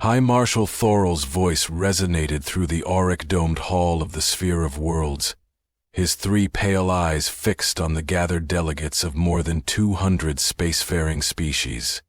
High Marshal Thorol's voice resonated through the auric-domed hall of the Sphere of Worlds, his 3 pale eyes fixed on the gathered delegates of more than 200 spacefaring species.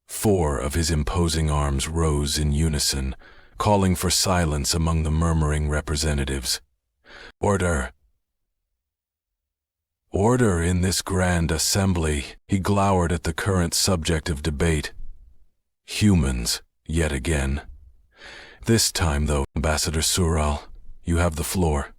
4 of his imposing arms rose in unison, calling for silence among the murmuring representatives. Order! Order in this grand assembly. He glowered at the current subject of debate. Humans, yet again. This time, though, Ambassador Sural, you have the floor.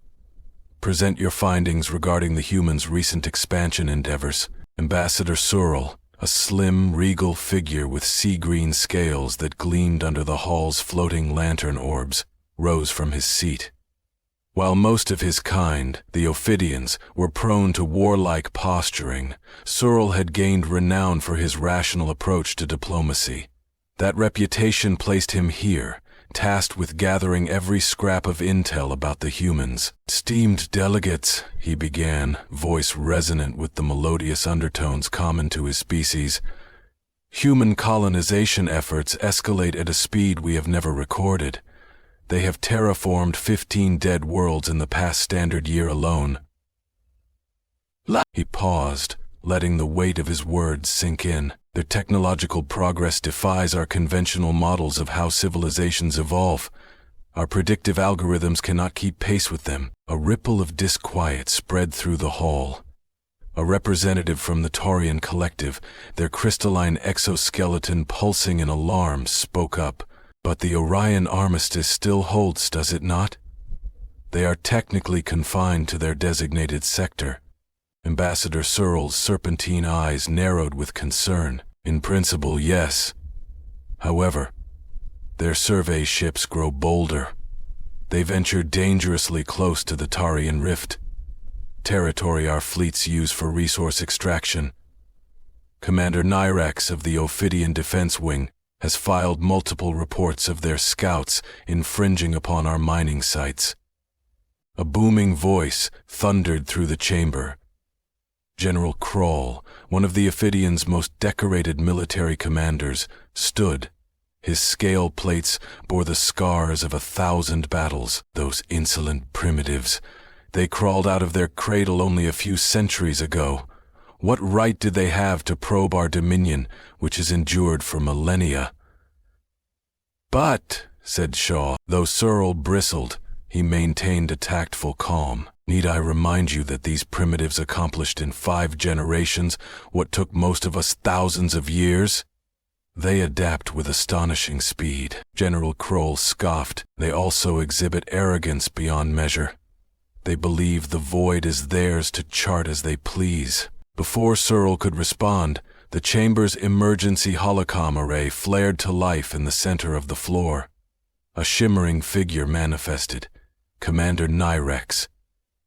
Present your findings regarding the humans' recent expansion endeavors. Ambassador Sural, a slim, regal figure with sea-green scales that gleamed under the hall's floating lantern orbs, rose from his seat. While most of his kind, the Ophidians, were prone to warlike posturing, Sural had gained renown for his rational approach to diplomacy. That reputation placed him here, tasked with gathering every scrap of intel about the humans. "Esteemed delegates," he began, voice resonant with the melodious undertones common to his species, "human colonization efforts escalate at a speed we have never recorded. They have terraformed 15 dead worlds in the past standard year alone." He paused, letting the weight of his words sink in. Their technological progress defies our conventional models of how civilizations evolve. Our predictive algorithms cannot keep pace with them. A ripple of disquiet spread through the hall. A representative from the Taurian collective, their crystalline exoskeleton pulsing in alarm, spoke up. "But the Orion armistice still holds, does it not? They are technically confined to their designated sector." Ambassador Sural's serpentine eyes narrowed with concern. "In principle, yes. However, their survey ships grow bolder. They venture dangerously close to the Taurian Rift, territory our fleets use for resource extraction. Commander Nyrax of the Ophidian Defense Wing has filed multiple reports of their scouts infringing upon our mining sites." A booming voice thundered through the chamber. General Kroll, one of the Ophidians' most decorated military commanders, stood. His scale plates bore the scars of 1,000 battles. Those insolent primitives. They crawled out of their cradle only a few centuries ago. What right did they have to probe our dominion, which has endured for millennia? "But," said Shaw, though Sural bristled, he maintained a tactful calm. "Need I remind you that these primitives accomplished in 5 generations what took most of us thousands of years? They adapt with astonishing speed." General Kroll scoffed. "They also exhibit arrogance beyond measure. They believe the void is theirs to chart as they please." Before Sural could respond, the chamber's emergency holocom array flared to life in the center of the floor. A shimmering figure manifested, Commander Nyrax.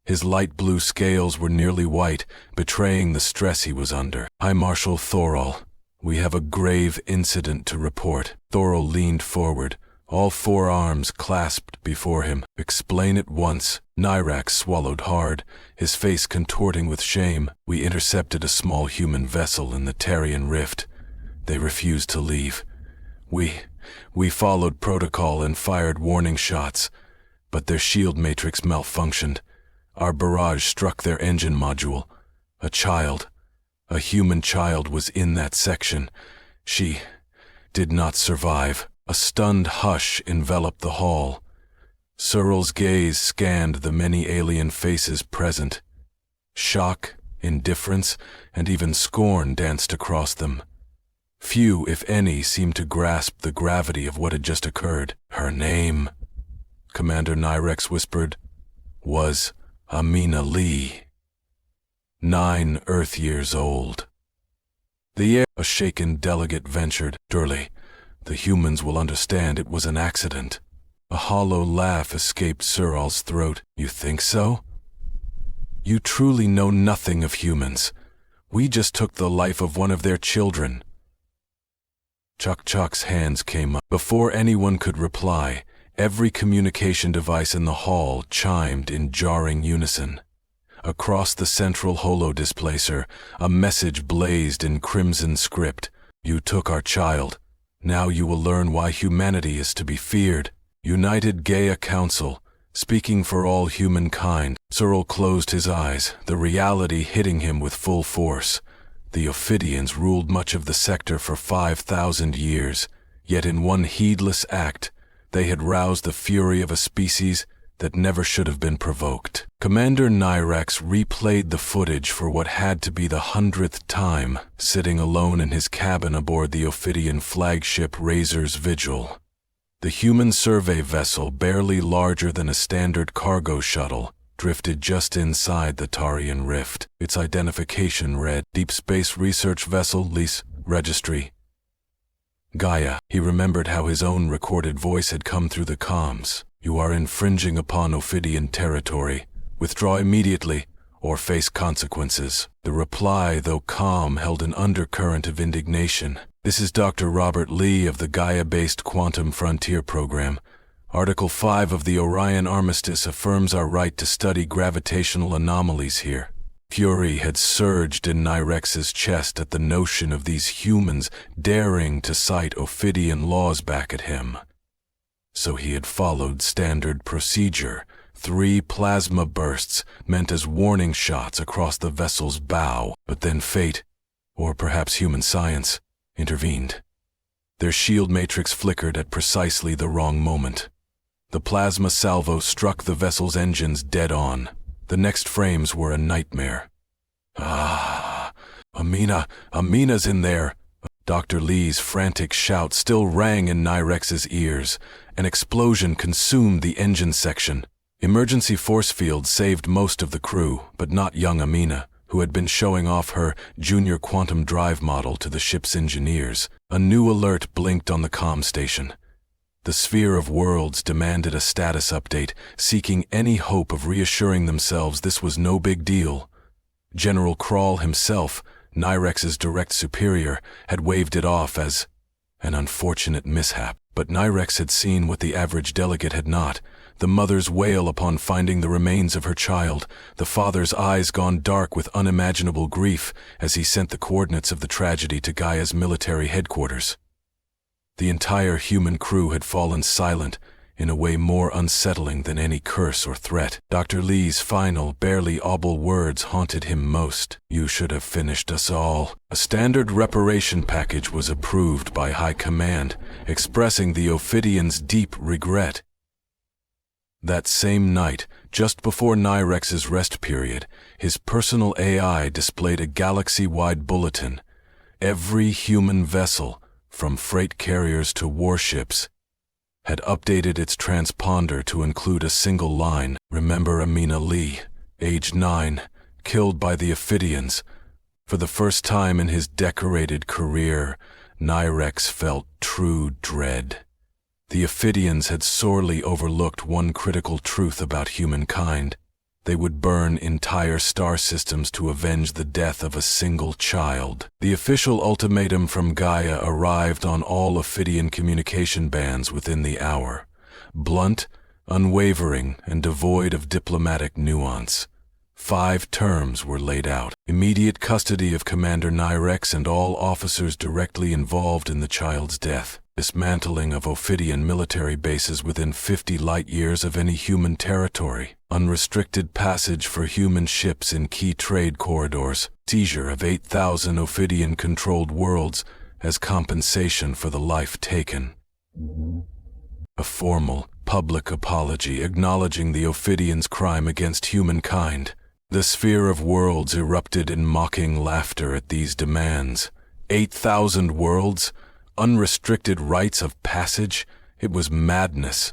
His light blue scales were nearly white, betraying the stress he was under. "High Marshal Thorol, we have a grave incident to report." Thorol leaned forward, all 4 arms clasped before him. "Explain at once." Nyrax swallowed hard, his face contorting with shame. "We intercepted a small human vessel in the Tarian Rift. They refused to leave. We followed protocol and fired warning shots, but their shield matrix malfunctioned. Our barrage struck their engine module. A human child was in that section. She did not survive." A stunned hush enveloped the hall. Sural's gaze scanned the many alien faces present. Shock, indifference, and even scorn danced across them. Few, if any, seemed to grasp the gravity of what had just occurred. "Her name," Commander Nyrax whispered, "was Amina Lee. 9 Earth years old." A shaken delegate ventured, "Surely, the humans will understand it was an accident." A hollow laugh escaped Sural's throat. "You think so? You truly know nothing of humans. We just took the life of one of their children." Chok's hands came up. Before anyone could reply, every communication device in the hall chimed in jarring unison. Across the central holodisplacer, a message blazed in crimson script. "You took our child. Now you will learn why humanity is to be feared. United Gaia Council, speaking for all humankind. Cyril closed his eyes, the reality hitting him with full force. The Ophidians ruled much of the sector for 5,000 years, yet in one heedless act, they had roused the fury of a species that never should have been provoked. Commander Nyrex replayed the footage for what had to be the 100th time, sitting alone in his cabin aboard the Ophidian flagship Razor's Vigil. The human survey vessel, barely larger than a standard cargo shuttle, drifted just inside the Tarian Rift. Its identification read, Deep Space Research Vessel Lease Registry. Gaia. He remembered how his own recorded voice had come through the comms. You are infringing upon Ophidian territory. Withdraw immediately, or face consequences. The reply, though calm, held an undercurrent of indignation. This is Dr. Robert Lee of the Gaia-based Quantum Frontier Program. Article 5 of the Orion Armistice affirms our right to study gravitational anomalies here. Fury had surged in Nyrex's chest at the notion of these humans daring to cite Ophidian laws back at him. So he had followed standard procedure. 3 plasma bursts meant as warning shots across the vessel's bow. But then fate, or perhaps human science, intervened. Their shield matrix flickered at precisely the wrong moment. The plasma salvo struck the vessel's engines dead on. The next frames were a nightmare. Amina's in there. Dr. Lee's frantic shout still rang in Nyrex's ears. An explosion consumed the engine section. Emergency force fields saved most of the crew, but not young Amina, who had been showing off her junior quantum drive model to the ship's engineers. A new alert blinked on the comm station. The sphere of worlds demanded a status update, seeking any hope of reassuring themselves this was no big deal. General Krall himself, Nyrex's direct superior, had waved it off as an unfortunate mishap. But Nyrex had seen what the average delegate had not. The mother's wail upon finding the remains of her child, the father's eyes gone dark with unimaginable grief as he sent the coordinates of the tragedy to Gaia's military headquarters. The entire human crew had fallen silent in a way more unsettling than any curse or threat. Dr. Lee's final, barely audible words haunted him most. You should have finished us all. A standard reparation package was approved by High Command, expressing the Ophidians' deep regret. That same night, just before Nyrex's rest period, his personal AI displayed a galaxy-wide bulletin. Every human vessel, from freight carriers to warships, had updated its transponder to include a single line. Remember Amina Lee, age 9, killed by the Ophidians. For the first time in his decorated career, Nyrex felt true dread. The Ophidians had sorely overlooked one critical truth about humankind. They would burn entire star systems to avenge the death of a single child. The official ultimatum from Gaia arrived on all Ophidian communication bands within the hour. Blunt, unwavering, and devoid of diplomatic nuance. 5 terms were laid out. Immediate custody of Commander Nyrex and all officers directly involved in the child's death. Dismantling of Ophidian military bases within 50 light-years of any human territory. Unrestricted passage for human ships in key trade corridors. Seizure of 8,000 Ophidian-controlled worlds as compensation for the life taken. A formal, public apology acknowledging the Ophidians' crime against humankind. The sphere of worlds erupted in mocking laughter at these demands. 8,000 worlds? Unrestricted rights of passage? It was madness.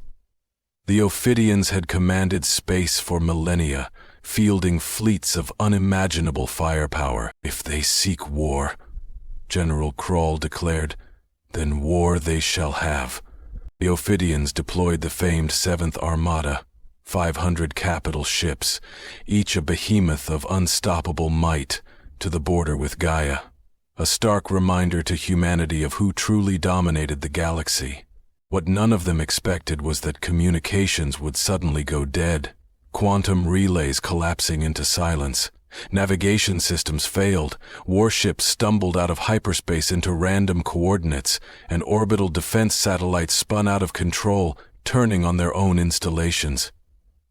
The Ophidians had commanded space for millennia, fielding fleets of unimaginable firepower. If they seek war, General Krall declared, then war they shall have. The Ophidians deployed the famed 7th Armada, 500 capital ships, each a behemoth of unstoppable might, to the border with Gaia. A stark reminder to humanity of who truly dominated the galaxy. What none of them expected was that communications would suddenly go dead, quantum relays collapsing into silence, Navigation systems failed, warships stumbled out of hyperspace into random coordinates, and orbital defense satellites spun out of control, turning on their own installations.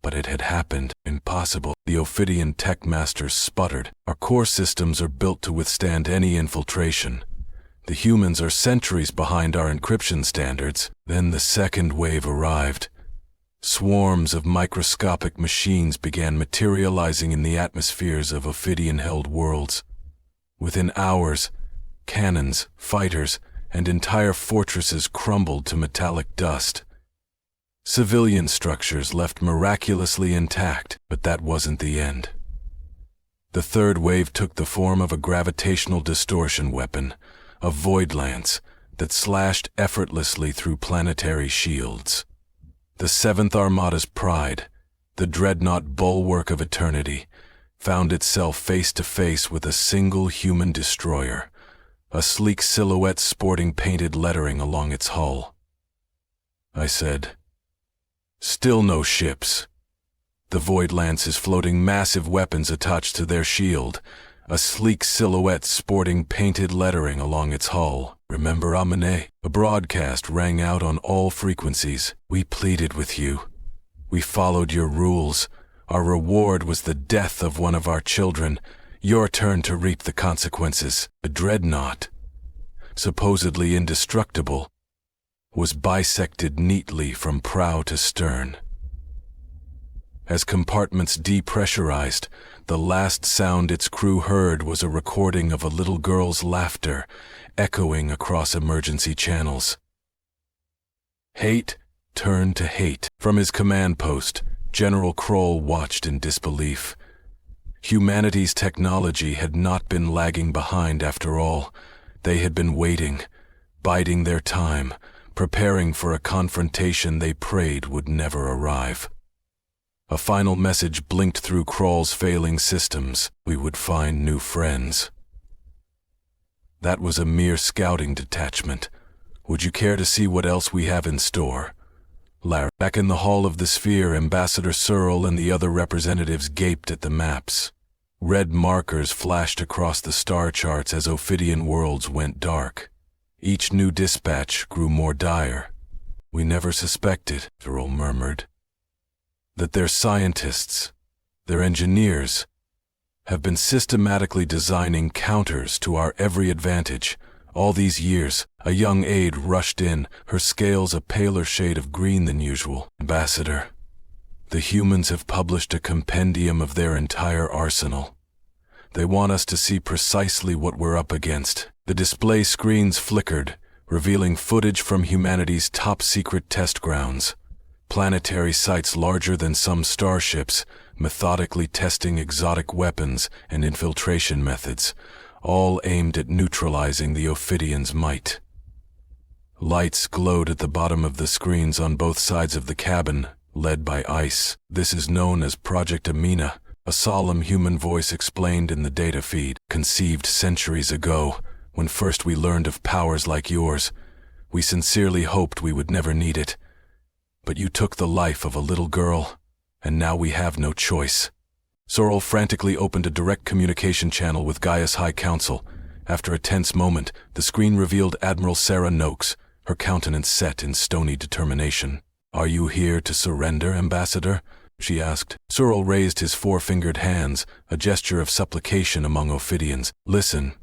But it had happened. Impossible. The Ophidian tech masters sputtered. Our core systems are built to withstand any infiltration. The humans are centuries behind our encryption standards. Then the second wave arrived. Swarms of microscopic machines began materializing in the atmospheres of Ophidian-held worlds. Within hours, cannons, fighters, and entire fortresses crumbled to metallic dust. Civilian structures left miraculously intact, but that wasn't the end. The third wave took the form of a gravitational distortion weapon, a void lance that slashed effortlessly through planetary shields. The Seventh Armada's pride, the dreadnought bulwark of eternity, found itself face to face with a single human destroyer, a sleek silhouette sporting painted lettering along its hull. I said, "Still no ships." The void lances floating massive weapons attached to their shield, a sleek silhouette sporting painted lettering along its hull. "Remember Amine?" A broadcast rang out on all frequencies. "We pleaded with you. We followed your rules. Our reward was the death of one of our children. Your turn to reap the consequences." The dreadnought, supposedly indestructible, was bisected neatly from prow to stern. As compartments depressurized, the last sound its crew heard was a recording of a little girl's laughter, echoing across emergency channels. Hate turned to hate. From his command post, General Kroll watched in disbelief. Humanity's technology had not been lagging behind after all. They had been waiting, biding their time, preparing for a confrontation they prayed would never arrive. A final message blinked through Kroll's failing systems. We would find new friends. That was a mere scouting detachment. Would you care to see what else we have in store? Larry. Back in the Hall of the Sphere, Ambassador Searle and the other representatives gaped at the maps. Red markers flashed across the star charts as Ophidian worlds went dark. Each new dispatch grew more dire. "We never suspected," Searle murmured, "that their scientists, their engineers, have been systematically designing counters to our every advantage. All these years." A young aide rushed in, her scales a paler shade of green than usual. "Ambassador, the humans have published a compendium of their entire arsenal. They want us to see precisely what we're up against." The display screens flickered, revealing footage from humanity's top-secret test grounds. Planetary sites larger than some starships, methodically testing exotic weapons and infiltration methods, all aimed at neutralizing the Ophidians' might. Lights glowed at the bottom of the screens on both sides of the cabin, led by ice. "This is known as Project Amina," a solemn human voice explained in the data feed. "Conceived centuries ago, when first we learned of powers like yours. We sincerely hoped we would never need it. But you took the life of a little girl, and now we have no choice." Searle frantically opened a direct communication channel with Gaia's High Council. After a tense moment, the screen revealed Admiral Sarah Noakes, her countenance set in stony determination. "Are you here to surrender, Ambassador?" she asked. Searle raised his four-fingered hands, a gesture of supplication among Ophidians. "Listen.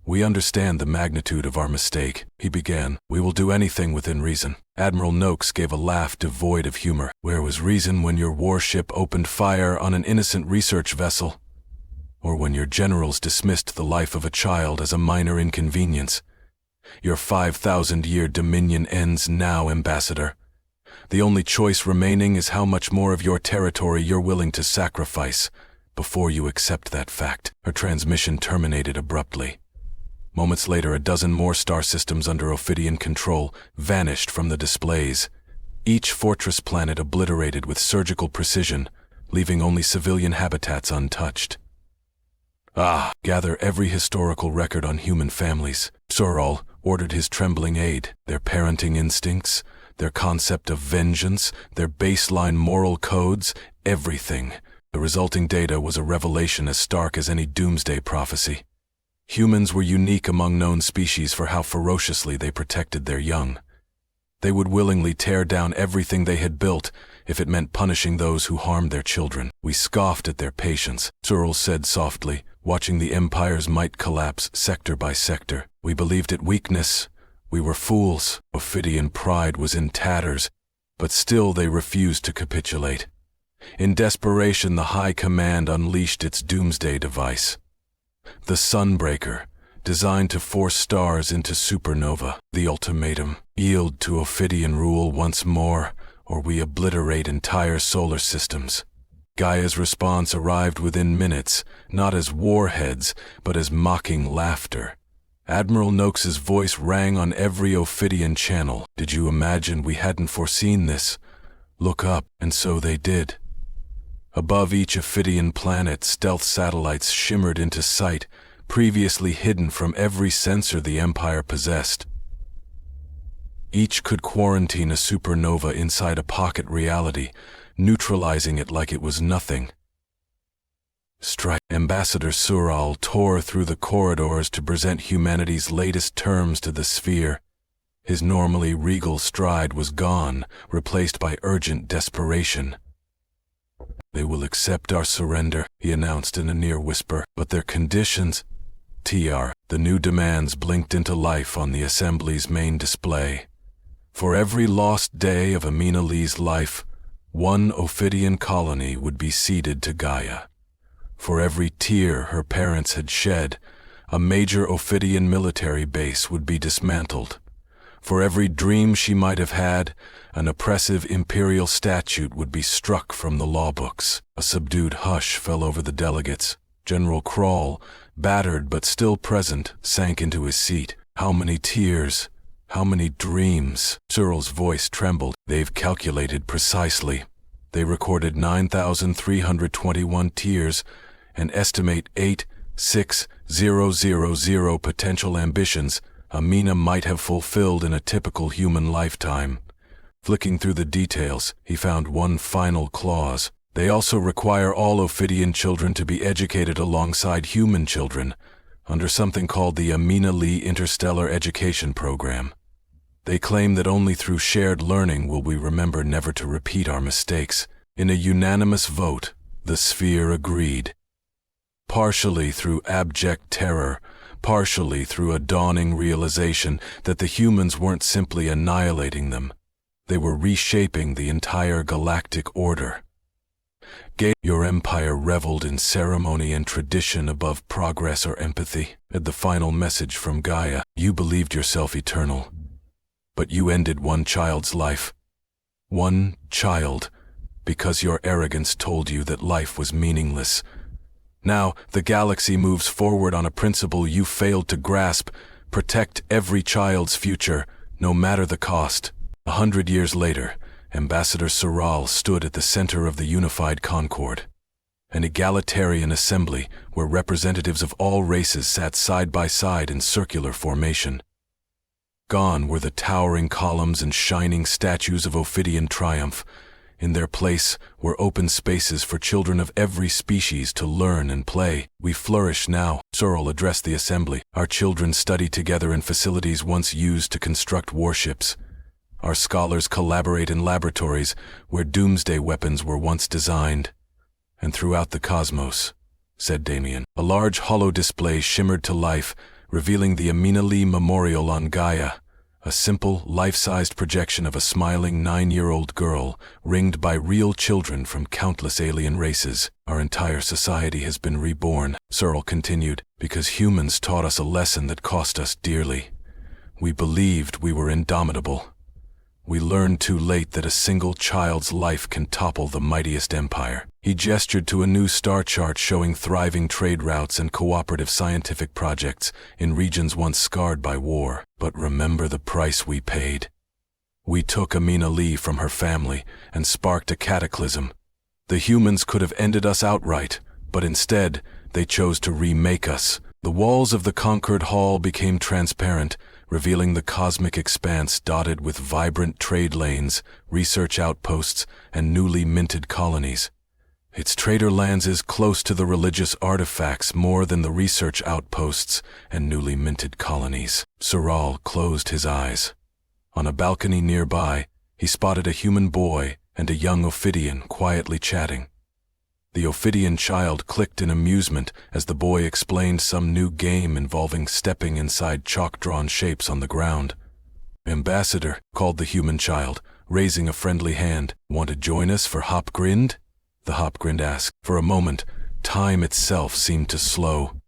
We understand the magnitude of our mistake," he began. "We will do anything within reason." Admiral Noakes gave a laugh devoid of humor. "Where was reason when your warship opened fire on an innocent research vessel? Or when your generals dismissed the life of a child as a minor inconvenience? Your 5,000-year dominion ends now, Ambassador. The only choice remaining is how much more of your territory you're willing to sacrifice before you accept that fact." Her transmission terminated abruptly. Moments later, a dozen more star systems under Ophidian control vanished from the displays, each fortress planet obliterated with surgical precision, leaving only civilian habitats untouched. Gather every historical record on human families," Searle ordered his trembling aide. "Their parenting instincts, their concept of vengeance, their baseline moral codes, everything. The resulting data was a revelation as stark as any doomsday prophecy. Humans were unique among known species for how ferociously they protected their young. They would willingly tear down everything they had built if it meant punishing those who harmed their children. We scoffed at their patience, Cyril said softly, watching the Empire's might collapse sector by sector. We believed it weakness. We were fools. Ophidian pride was in tatters, but still they refused to capitulate. In desperation, the High Command unleashed its doomsday device. The Sunbreaker, designed to force stars into supernova. The ultimatum: yield to Ophidian rule once more, or we obliterate entire solar systems. Gaia's response arrived within minutes, not as warheads, but as mocking laughter. Admiral Noakes's voice rang on every Ophidian channel. Did you imagine we hadn't foreseen this? Look up, and so they did. Above each Ophidian planet, stealth satellites shimmered into sight, previously hidden from every sensor the Empire possessed. Each could quarantine a supernova inside a pocket reality, neutralizing it like it was nothing. Ambassador Sural tore through the corridors to present humanity's latest terms to the sphere. His normally regal stride was gone, replaced by urgent desperation. They will accept our surrender, he announced in a near whisper, but their conditions... The new demands blinked into life on the Assembly's main display. For every lost day of Amina Lee's life, one Ophidian colony would be ceded to Gaia. For every tear her parents had shed, a major Ophidian military base would be dismantled. For every dream she might have had, an oppressive imperial statute would be struck from the law books. A subdued hush fell over the delegates. General Krall, battered but still present, sank into his seat. How many tears? How many dreams? Cyril's voice trembled. They've calculated precisely. They recorded 9,321 tears and estimate 8,6,000 potential ambitions Amina might have fulfilled in a typical human lifetime. Flicking through the details, he found one final clause. They also require all Ophidian children to be educated alongside human children, under something called the Amina Lee Interstellar Education Program. They claim that only through shared learning will we remember never to repeat our mistakes. In a unanimous vote, the sphere agreed. Partially through abject terror, partially through a dawning realization that the humans weren't simply annihilating them. They were reshaping the entire galactic order. Your empire reveled in ceremony and tradition above progress or empathy. At the final message from Gaia, you believed yourself eternal. But you ended one child's life. One child, because your arrogance told you that life was meaningless. Now, the galaxy moves forward on a principle you failed to grasp: protect every child's future, no matter the cost. 100 years later, Ambassador Sural stood at the center of the unified Concord, an egalitarian assembly where representatives of all races sat side by side in circular formation. Gone were the towering columns and shining statues of Ophidian triumph. In their place were open spaces for children of every species to learn and play. We flourish now, Sural addressed the assembly. Our children study together in facilities once used to construct warships. Our scholars collaborate in laboratories where doomsday weapons were once designed. And throughout the cosmos, said Damien, a large holo display shimmered to life, revealing the Amina Lee Memorial on Gaia, a simple, life-sized projection of a smiling 9-year-old girl, ringed by real children from countless alien races. Our entire society has been reborn, Cyril continued, because humans taught us a lesson that cost us dearly. We believed we were indomitable. We learned too late that a single child's life can topple the mightiest empire. He gestured to a new star chart showing thriving trade routes and cooperative scientific projects in regions once scarred by war. But remember the price we paid. We took Amina Lee from her family and sparked a cataclysm. The humans could have ended us outright, but instead, they chose to remake us. The walls of the conquered hall became transparent, revealing the cosmic expanse dotted with vibrant trade lanes, research outposts, and newly minted colonies. Its trader lands close to the religious artifacts more than the research outposts and newly minted colonies. Soral closed his eyes. On a balcony nearby, he spotted a human boy and a young Ophidian quietly chatting. The Ophidian child clicked in amusement as the boy explained some new game involving stepping inside chalk-drawn shapes on the ground. "Ambassador," called the human child, raising a friendly hand. "Want to join us for Hopgrind?" The Hopgrind asked. For a moment, time itself seemed to slow.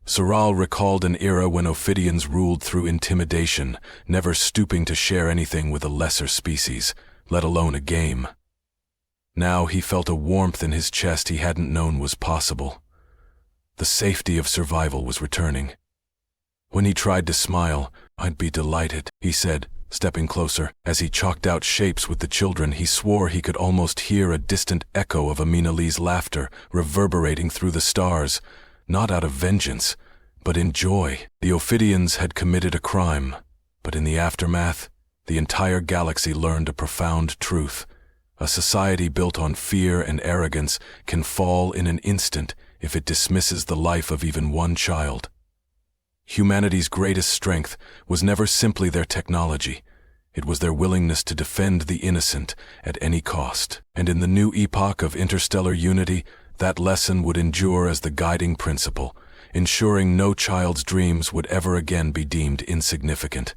Soral recalled an era when Ophidians ruled through intimidation, never stooping to share anything with a lesser species, let alone a game. Now he felt a warmth in his chest he hadn't known was possible. The safety of survival was returning. When he tried to smile, "I'd be delighted," he said, stepping closer. As he chalked out shapes with the children, he swore he could almost hear a distant echo of Aminali's laughter reverberating through the stars, not out of vengeance, but in joy. The Ophidians had committed a crime, but in the aftermath, the entire galaxy learned a profound truth. A society built on fear and arrogance can fall in an instant if it dismisses the life of even one child. Humanity's greatest strength was never simply their technology. It was their willingness to defend the innocent at any cost. And in the new epoch of interstellar unity, that lesson would endure as the guiding principle, ensuring no child's dreams would ever again be deemed insignificant.